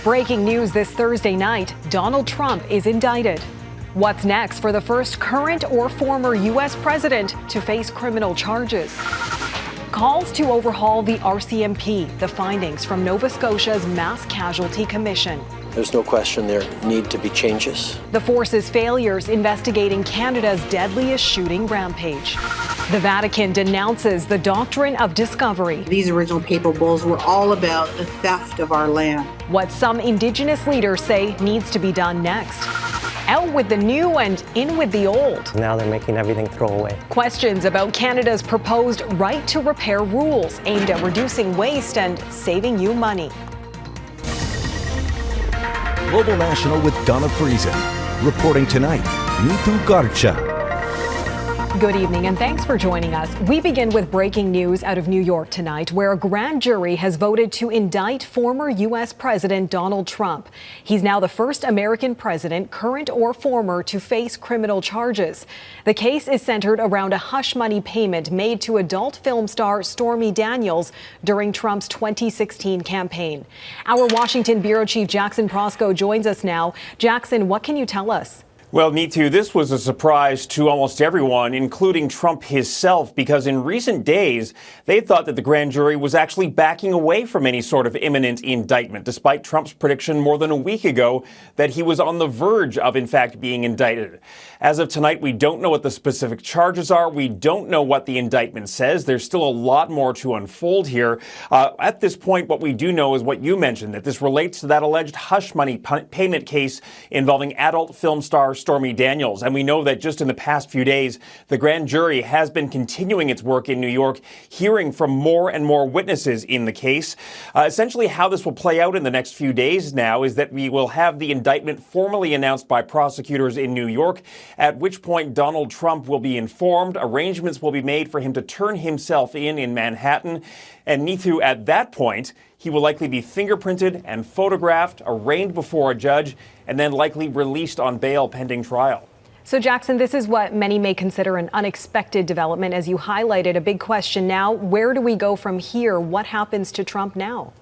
Breaking news this Thursday night, Donald Trump is indicted. What's next for the first current or former U.S. president to face criminal charges? Calls to overhaul the RCMP, the findings from Nova Scotia's Mass Casualty Commission. There's no question there need to be changes. The force's failures investigating Canada's deadliest shooting rampage. The Vatican denounces the doctrine of discovery. These original papal bulls were all about the theft of our land. What some Indigenous leaders say needs to be done next. Out with the new and in with the old. Now they're making everything throwaway. Questions about Canada's proposed right to repair rules aimed at reducing waste and saving you money. Global National with Donna Friesen. Reporting tonight, Neetu Garcha. Good evening and thanks for joining us. We begin with breaking news out of New York tonight, where a grand jury has voted to indict former U.S. President Donald Trump. He's now the first American president, current or former, to face criminal charges. The case is centered around a hush money payment made to adult film star Stormy Daniels during Trump's 2016 campaign. Our Washington bureau chief Jackson Prosco joins us now. Jackson, what can you tell us? Well, Neetu, this was a surprise to almost everyone, including Trump himself, because in recent days, they thought that the grand jury was actually backing away from any sort of imminent indictment, despite Trump's prediction more than a week ago that he was on the verge of, in fact, being indicted. As of tonight, we don't know what the specific charges are. We don't know what the indictment says. There's still a lot more to unfold here. At this point, what we do know is what you mentioned, that this relates to that alleged hush money payment case involving adult film star Stormy Daniels. And we know that just in the past few days, the grand jury has been continuing its work in New York, hearing from more and more witnesses in the case. Essentially, how this will play out in the next few days now is that we will have the indictment formally announced by prosecutors in New York, at which point Donald Trump will be informed. Arrangements will be made for him to turn himself in Manhattan. And Neetu, at that point, he will likely be fingerprinted and photographed, arraigned before a judge, and then likely released on bail pending trial. So, Jackson, this is what many may consider an unexpected development. As you highlighted, a big question now, where do we go from here? What happens to Trump now?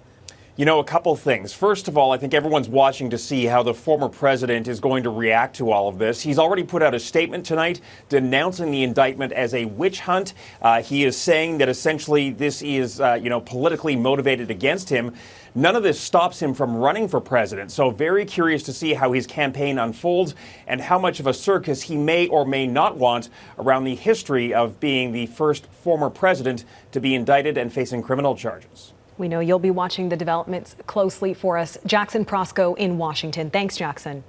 You know, a couple things. First of all, I think everyone's watching to see how the former president is going to react to all of this. He's already put out a statement tonight denouncing the indictment as a witch hunt. He is saying that essentially this is, politically motivated against him. None of this stops him from running for president. So very curious to see how his campaign unfolds and how much of a circus he may or may not want around the history of being the first former president to be indicted and facing criminal charges. We know you'll be watching the developments closely for us. Jackson Prosco in Washington. Thanks, Jackson.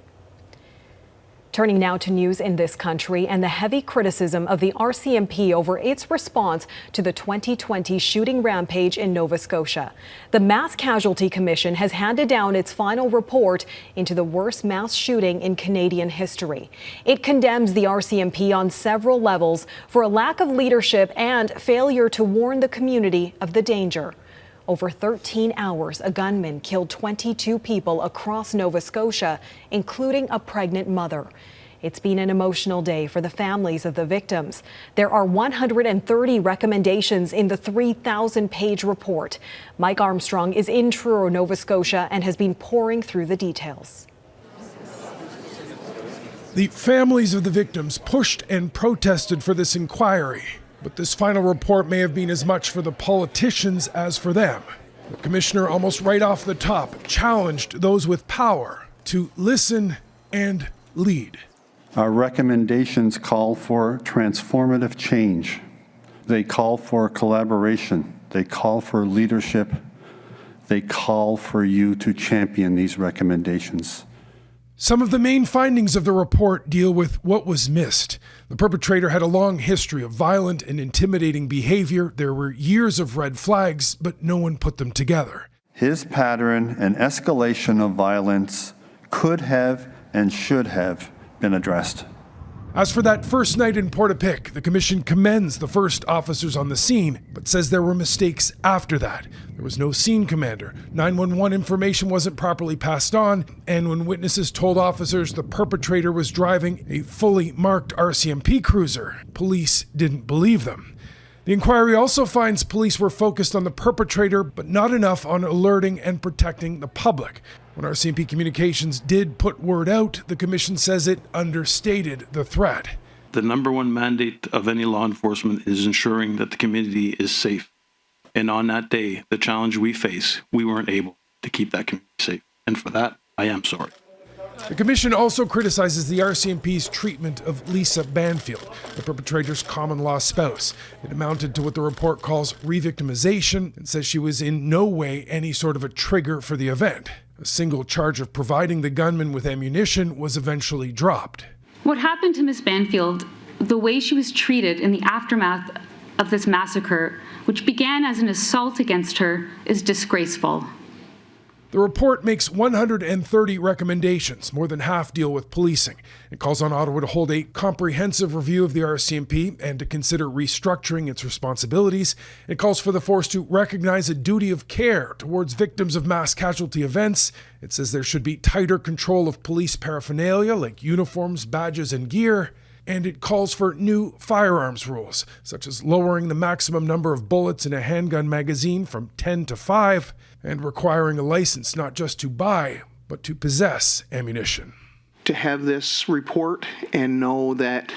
Turning now to news in this country and the heavy criticism of the RCMP over its response to the 2020 shooting rampage in Nova Scotia. The Mass Casualty Commission has handed down its final report into the worst mass shooting in Canadian history. It condemns the RCMP on several levels for a lack of leadership and failure to warn the community of the danger. Over 13 hours, a gunman killed 22 people across Nova Scotia, including a pregnant mother. It's been an emotional day for the families of the victims. There are 130 recommendations in the 3,000-page report. Mike Armstrong is in Truro, Nova Scotia, and has been poring through the details. The families of the victims pushed and protested for this inquiry. But this final report may have been as much for the politicians as for them. The commissioner, almost right off the top, challenged those with power to listen and lead. Our recommendations call for transformative change. They call for collaboration. They call for leadership. They call for you to champion these recommendations. Some of the main findings of the report deal with what was missed. The perpetrator had a long history of violent and intimidating behavior. There were years of red flags, but no one put them together. His pattern and escalation of violence could have and should have been addressed. As for that first night in Portapique, the commission commends the first officers on the scene, but says there were mistakes after that. There was no scene commander, 911 information wasn't properly passed on, and when witnesses told officers the perpetrator was driving a fully marked RCMP cruiser, police didn't believe them. The inquiry also finds police were focused on the perpetrator, but not enough on alerting and protecting the public. When RCMP Communications did put word out, the commission says it understated the threat. The number one mandate of any law enforcement is ensuring that the community is safe. And on that day, the challenge we face, we weren't able to keep that community safe. And for that, I am sorry. The commission also criticizes the RCMP's treatment of Lisa Banfield, the perpetrator's common-law spouse. It amounted to what the report calls re-victimization and says she was in no way any sort of a trigger for the event. A single charge of providing the gunman with ammunition was eventually dropped. What happened to Ms. Banfield, the way she was treated in the aftermath of this massacre, which began as an assault against her, is disgraceful. The report makes 130 recommendations, more than half deal with policing. It calls on Ottawa to hold a comprehensive review of the RCMP and to consider restructuring its responsibilities. It calls for the force to recognize a duty of care towards victims of mass casualty events. It says there should be tighter control of police paraphernalia like uniforms, badges, and gear. And it calls for new firearms rules, such as lowering the maximum number of bullets in a handgun magazine from 10 to 5, and requiring a license not just to buy, but to possess ammunition. To have this report and know that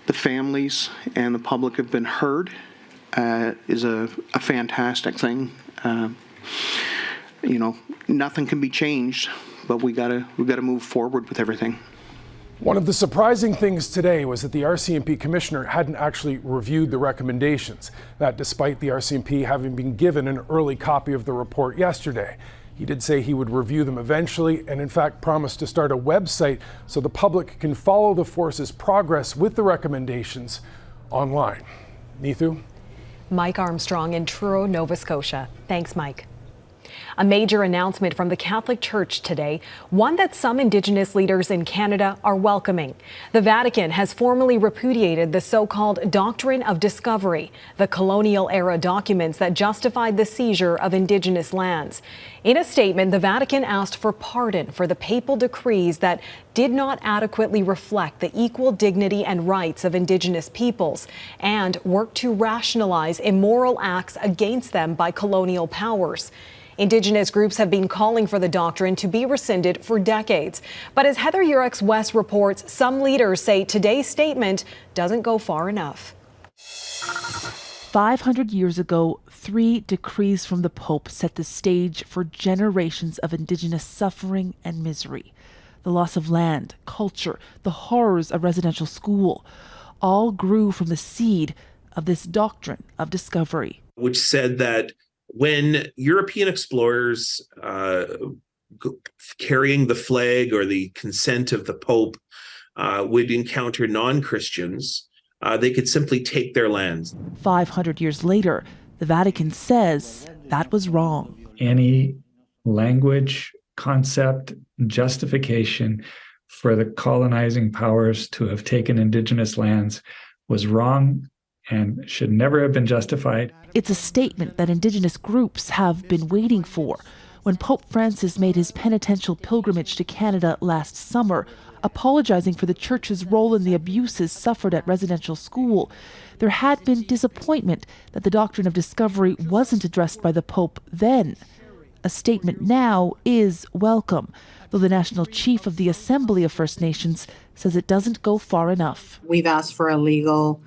the families and the public have been heard is a fantastic thing. Nothing can be changed, but we gotta move forward with everything. One of the surprising things today was that the RCMP commissioner hadn't actually reviewed the recommendations, that despite the RCMP having been given an early copy of the report yesterday. He did say he would review them eventually and in fact promised to start a website so the public can follow the force's progress with the recommendations online. Neetu? Mike Armstrong in Truro, Nova Scotia. Thanks, Mike. A major announcement from the Catholic Church today, one that some Indigenous leaders in Canada are welcoming. The Vatican has formally repudiated the so-called Doctrine of Discovery, the colonial-era documents that justified the seizure of Indigenous lands. In a statement, the Vatican asked for pardon for the papal decrees that did not adequately reflect the equal dignity and rights of Indigenous peoples and worked to rationalize immoral acts against them by colonial powers. Indigenous groups have been calling for the doctrine to be rescinded for decades. But as Heather Yurex West reports, some leaders say today's statement doesn't go far enough. 500 years ago, 3 decrees from the Pope set the stage for generations of Indigenous suffering and misery. The loss of land, culture, the horrors of residential school, all grew from the seed of this doctrine of discovery. Which said that when European explorers carrying the flag or the consent of the Pope would encounter non-Christians, they could simply take their lands. 500 years later, the Vatican says that was wrong. Any language, concept, justification for the colonizing powers to have taken Indigenous lands was wrong and should never have been justified. It's a statement that Indigenous groups have been waiting for. When Pope Francis made his penitential pilgrimage to Canada last summer, apologizing for the Church's role in the abuses suffered at residential school, there had been disappointment that the doctrine of discovery wasn't addressed by the Pope then. A statement now is welcome, though the national chief of the Assembly of First Nations says it doesn't go far enough. We've asked for a legal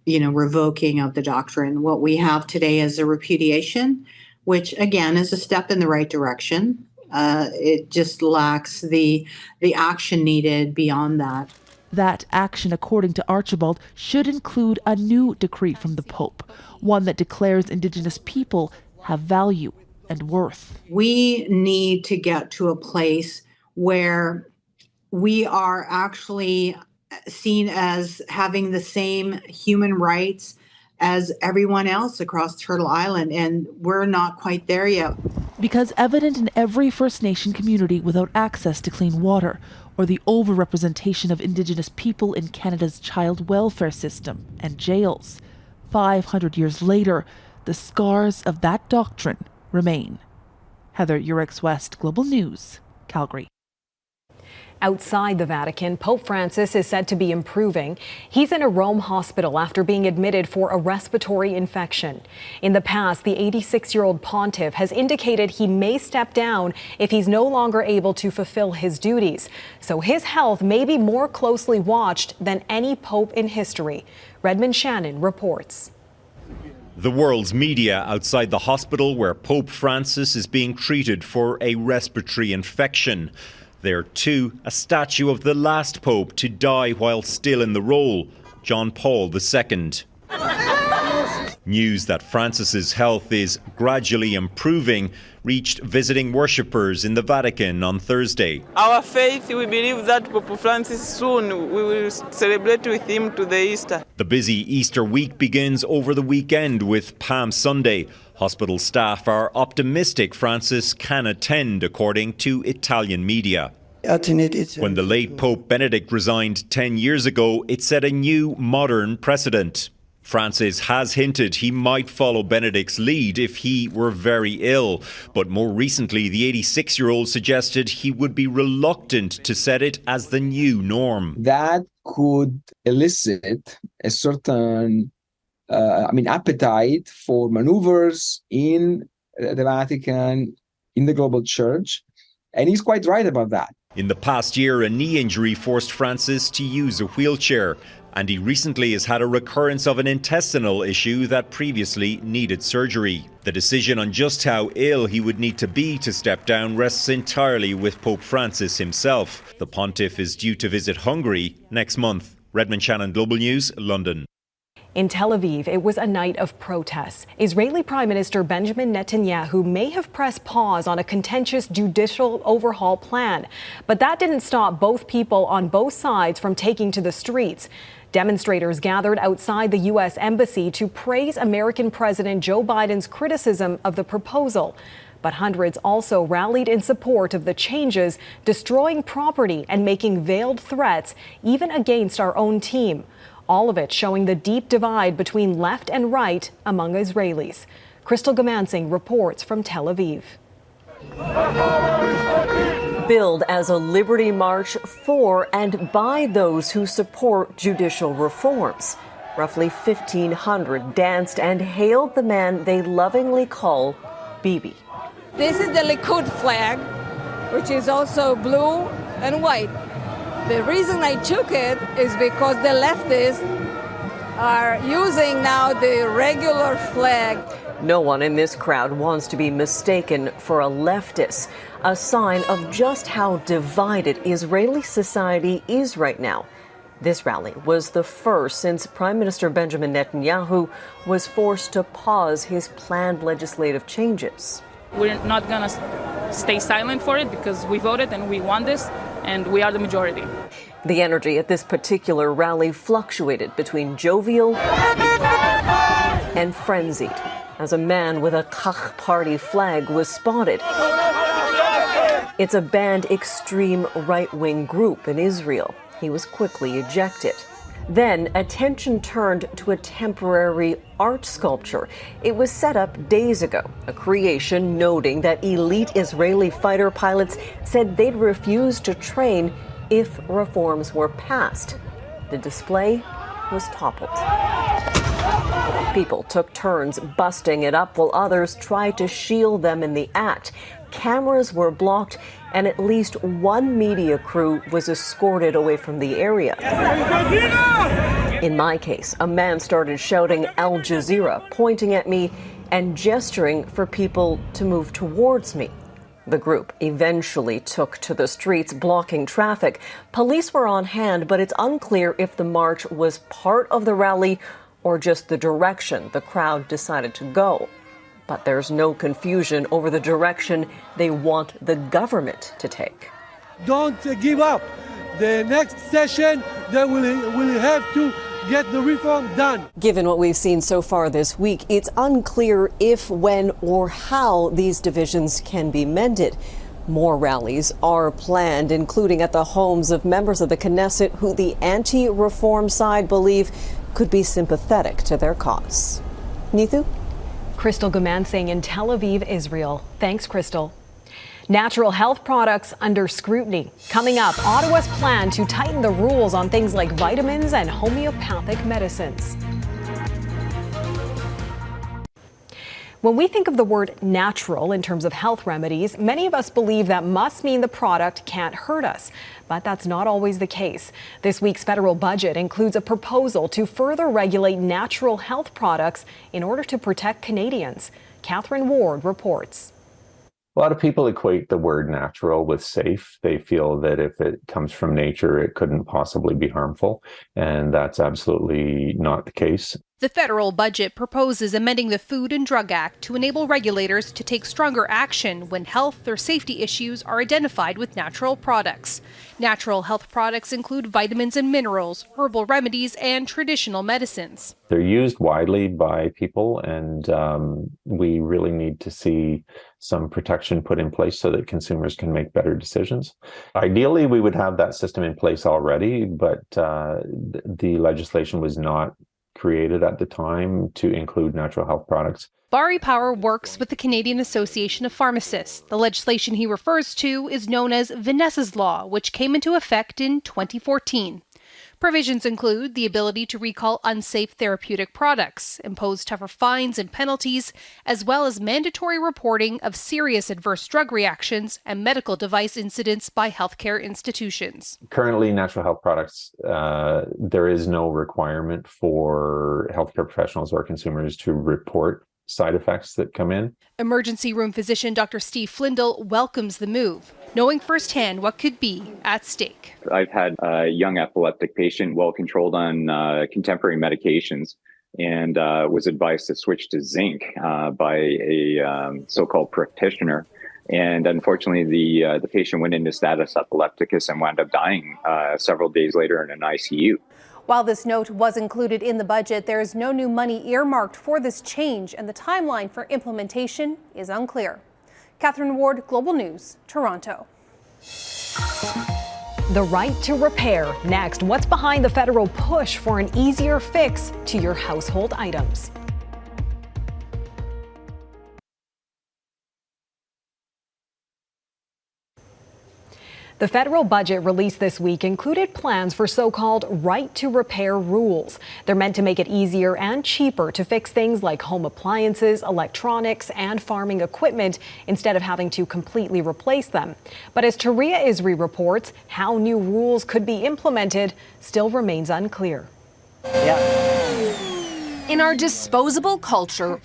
revoking of the doctrine. What we have today is a repudiation, which again is a step in the right direction. It just lacks the action needed beyond that. That action, according to Archibald, should include a new decree from the Pope, one that declares Indigenous people have value and worth. We need to get to a place where we are actually seen as having the same human rights as everyone else across Turtle Island, and we're not quite there yet. Because evident in every First Nation community without access to clean water, or the overrepresentation of Indigenous people in Canada's child welfare system and jails, 500 years later, the scars of that doctrine remain. Heather Yurex West, Global News, Calgary. Outside the Vatican, Pope Francis is said to be improving. He's in a Rome hospital after being admitted for a respiratory infection. In the past, the 86-year-old pontiff has indicated he may step down if he's no longer able to fulfill his duties. So his health may be more closely watched than any pope in history. Redmond Shannon reports. The world's media outside the hospital where Pope Francis is being treated for a respiratory infection. There, too, a statue of the last pope to die while still in the role, John Paul II. News that Francis's health is gradually improving reached visiting worshippers in the Vatican on Thursday. Our faith, we believe that Pope Francis soon we will celebrate with him to the Easter. The busy Easter week begins over the weekend with Palm Sunday. Hospital staff are optimistic Francis can attend, according to Italian media. When the late Pope Benedict resigned 10 years ago, it set a new modern precedent. Francis has hinted he might follow Benedict's lead if he were very ill. But more recently, the 86-year-old suggested he would be reluctant to set it as the new norm. That could elicit a certain appetite for maneuvers in the Vatican, in the global church. And he's quite right about that. In the past year, a knee injury forced Francis to use a wheelchair. And he recently has had a recurrence of an intestinal issue that previously needed surgery. The decision on just how ill he would need to be to step down rests entirely with Pope Francis himself. The pontiff is due to visit Hungary next month. Redmond Shannon, Global News, London. In Tel Aviv, it was a night of protests. Israeli Prime Minister Benjamin Netanyahu may have pressed pause on a contentious judicial overhaul plan. But that didn't stop both people on both sides from taking to the streets. Demonstrators gathered outside the U.S. Embassy to praise American President Joe Biden's criticism of the proposal. But hundreds also rallied in support of the changes, destroying property and making veiled threats, even against our own team. All of it showing the deep divide between left and right among Israelis. Crystal Gamansing reports from Tel Aviv. Billed as a liberty march for and by those who support judicial reforms. Roughly 1,500 danced and hailed the man they lovingly call Bibi. This is the Likud flag, which is also blue and white. The reason I took it is because the leftists are using now the regular flag. No one in this crowd wants to be mistaken for a leftist, a sign of just how divided Israeli society is right now. This rally was the first since Prime Minister Benjamin Netanyahu was forced to pause his planned legislative changes. We're not going to stay silent for it because we voted and we won this, and we are the majority. The energy at this particular rally fluctuated between jovial and frenzied as a man with a Kach party flag was spotted. It's a banned extreme right-wing group in Israel. He was quickly ejected. Then attention turned to a temporary art sculpture. It was set up days ago, a creation noting that elite Israeli fighter pilots said they'd refuse to train if reforms were passed. The display was toppled. People took turns busting it up while others tried to shield them in the act. Cameras were blocked and at least one media crew was escorted away from the area. In my case, a man started shouting Al Jazeera, pointing at me and gesturing for people to move towards me. The group eventually took to the streets, blocking traffic. Police were on hand, but it's unclear if the march was part of the rally or just the direction the crowd decided to go. But there's no confusion over the direction they want the government to take. Don't give up. The next session, they will have to get the reform done. Given what we've seen so far this week, it's unclear if, when, or how these divisions can be mended. More rallies are planned, including at the homes of members of the Knesset who the anti-reform side believe could be sympathetic to their cause. Neetu? Crystal Gamansing in Tel Aviv, Israel. Thanks, Crystal. Natural health products under scrutiny. Coming up, Ottawa's plan to tighten the rules on things like vitamins and homeopathic medicines. When we think of the word natural in terms of health remedies, many of us believe that must mean the product can't hurt us. But that's not always the case. This week's federal budget includes a proposal to further regulate natural health products in order to protect Canadians. Catherine Ward reports. A lot of people equate the word natural with safe. They feel that if it comes from nature, it couldn't possibly be harmful. And that's absolutely not the case. The federal budget proposes amending the Food and Drug Act to enable regulators to take stronger action when health or safety issues are identified with natural products. Natural health products include vitamins and minerals, herbal remedies, and traditional medicines. They're used widely by people, and we really need to see some protection put in place so that consumers can make better decisions. Ideally, we would have that system in place already, but the legislation was not created at the time to include natural health products. Barry Power works with the Canadian Association of Pharmacists. The legislation he refers to is known as Vanessa's Law, which came into effect in 2014. Provisions include the ability to recall unsafe therapeutic products, impose tougher fines and penalties, as well as mandatory reporting of serious adverse drug reactions and medical device incidents by healthcare institutions. Currently, natural health products, there is no requirement for healthcare professionals or consumers to report side effects that come in. Emergency room physician Dr. Steve Flindle welcomes the move, knowing firsthand what could be at stake. I've had a young epileptic patient well controlled on contemporary medications and was advised to switch to zinc by a so-called practitioner. And unfortunately, the patient went into status epilepticus and wound up dying several days later in an ICU. While this note was included in the budget, there is no new money earmarked for this change, and the timeline for implementation is unclear. Catherine Ward, Global News, Toronto. The right to repair. Next, what's behind the federal push for an easier fix to your household items? The federal budget released this week included plans for so-called right to repair rules. They're meant to make it easier and cheaper to fix things like home appliances, electronics, and farming equipment instead of having to completely replace them. But as Taria Isri reports, how new rules could be implemented still remains unclear. In our disposable culture,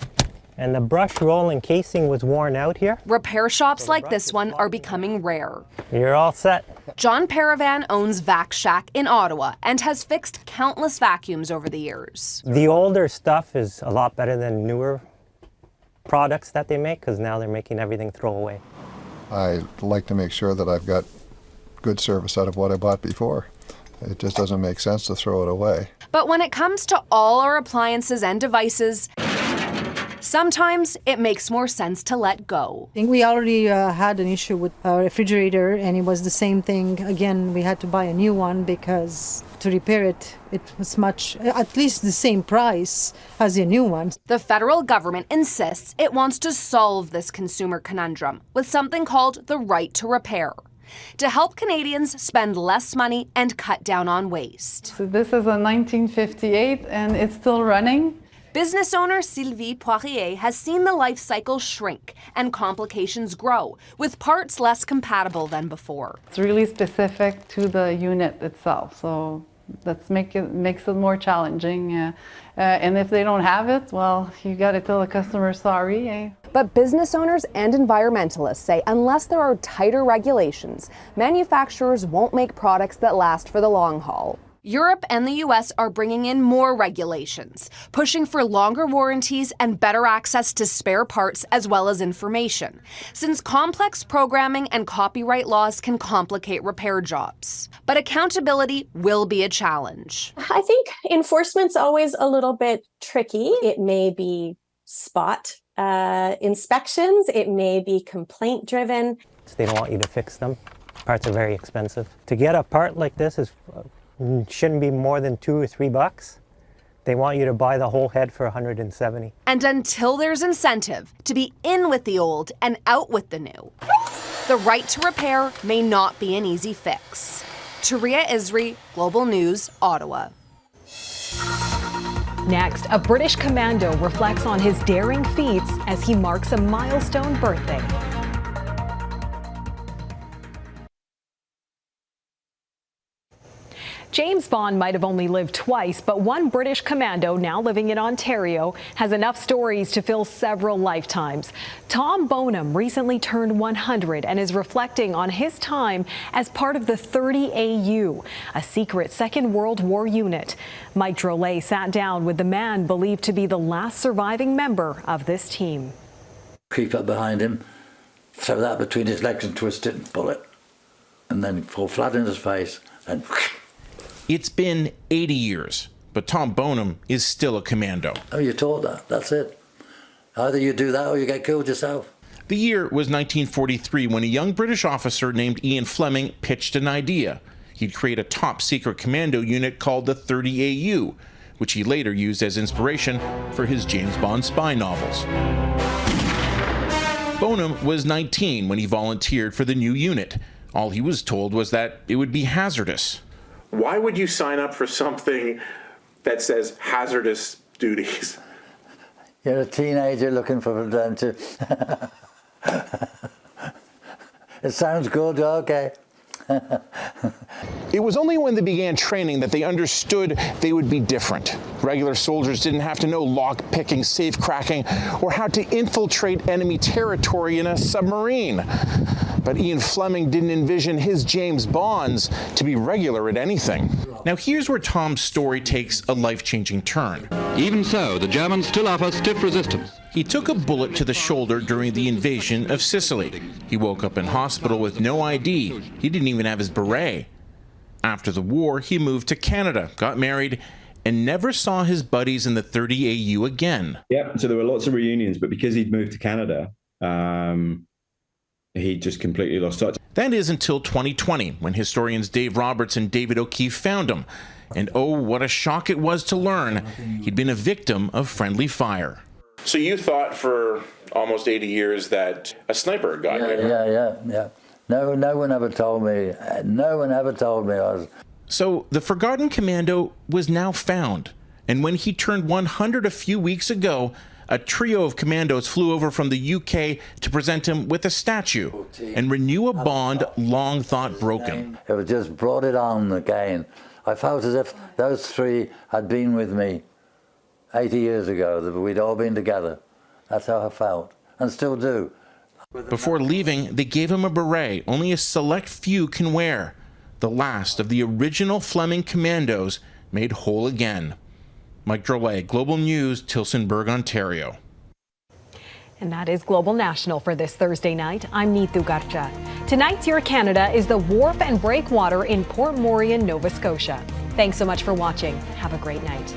and the brush roll and casing was worn out here. Repair shops like this one are becoming rare. You're all set. John Paravan owns Vac Shack in Ottawa and has fixed countless vacuums over the years. The older stuff is a lot better than newer products that they make because now they're making everything throwaway. I like to make sure that I've got good service out of what I bought before. It just doesn't make sense to throw it away. But when it comes to all our appliances and devices, sometimes it makes more sense to let go. I think we already had an issue with our refrigerator, and it was the same thing. Again, we had to buy a new one because to repair it, it was at least the same price as the new one. The federal government insists it wants to solve this consumer conundrum with something called the right to repair, to help Canadians spend less money and cut down on waste. So this is a 1958 and it's still running. Business owner Sylvie Poirier has seen the life cycle shrink and complications grow, with parts less compatible than before. It's really specific to the unit itself, so that makes it more challenging. And if they don't have it, well, you got to tell the customer sorry. But business owners and environmentalists say unless there are tighter regulations, manufacturers won't make products that last for the long haul. Europe and the US are bringing in more regulations, pushing for longer warranties and better access to spare parts as well as information, since complex programming and copyright laws can complicate repair jobs. But accountability will be a challenge. I think enforcement's always a little bit tricky. It may be spot inspections, it may be complaint driven. They don't want you to fix them. Parts are very expensive. To get a part like this shouldn't be more than $2 or $3. They want you to buy the whole head for $170. And until there's incentive to be in with the old and out with the new, the right to repair may not be an easy fix. Taria Isri, Global News, Ottawa. Next, a British commando reflects on his daring feats as he marks a milestone birthday. James Bond might have only lived twice, but one British commando now living in Ontario has enough stories to fill several lifetimes. Tom Bonham recently turned 100 and is reflecting on his time as part of the 30AU, a secret Second World War unit. Mike Drolet sat down with the man believed to be the last surviving member of this team. Creep up behind him, throw that between his legs and twist it and pull it, and then fall flat in his face and... It's been 80 years, but Tom Bonham is still a commando. Oh, you're taught that. That's it. Either you do that or you get killed yourself. The year was 1943 when a young British officer named Ian Fleming pitched an idea. He'd create a top-secret commando unit called the 30AU, which he later used as inspiration for his James Bond spy novels. Bonham was 19 when he volunteered for the new unit. All he was told was that it would be hazardous. Why would you sign up for something that says hazardous duties? You're a teenager looking for adventure. It sounds good, okay. It was only when they began training that they understood they would be different. Regular soldiers didn't have to know lock-picking, safe-cracking, or how to infiltrate enemy territory in a submarine. But Ian Fleming didn't envision his James Bonds to be regular at anything. Now here's where Tom's story takes a life-changing turn. Even so, the Germans still offer stiff resistance. He took a bullet to the shoulder during the invasion of Sicily. He woke up in hospital with no ID. He didn't even have his beret. After the war, he moved to Canada, got married, and never saw his buddies in the 30AU again. Yeah, so there were lots of reunions, but because he'd moved to Canada, he just completely lost touch. That is until 2020, when historians Dave Roberts and David O'Keefe found him. And oh, what a shock it was to learn he'd been a victim of friendly fire. So you thought for almost 80 years that a sniper got you? Yeah. No one ever told me. No one ever told me I was... So the forgotten commando was now found. And when he turned 100 a few weeks ago, a trio of commandos flew over from the UK to present him with a statue and renew a bond long thought broken. It just brought it on again. I felt as if those three had been with me 80 years ago, that we'd all been together. That's how I felt, and still do. Before leaving, they gave him a beret only a select few can wear. The last of the original Fleming commandos made whole again. Mike Drolet, Global News, Tillsonburg, Ontario. And that is Global National for this Thursday night. I'm Neetu Garcha. Tonight's Your Canada is the Wharf and Breakwater in Port Morion, Nova Scotia. Thanks so much for watching. Have a great night.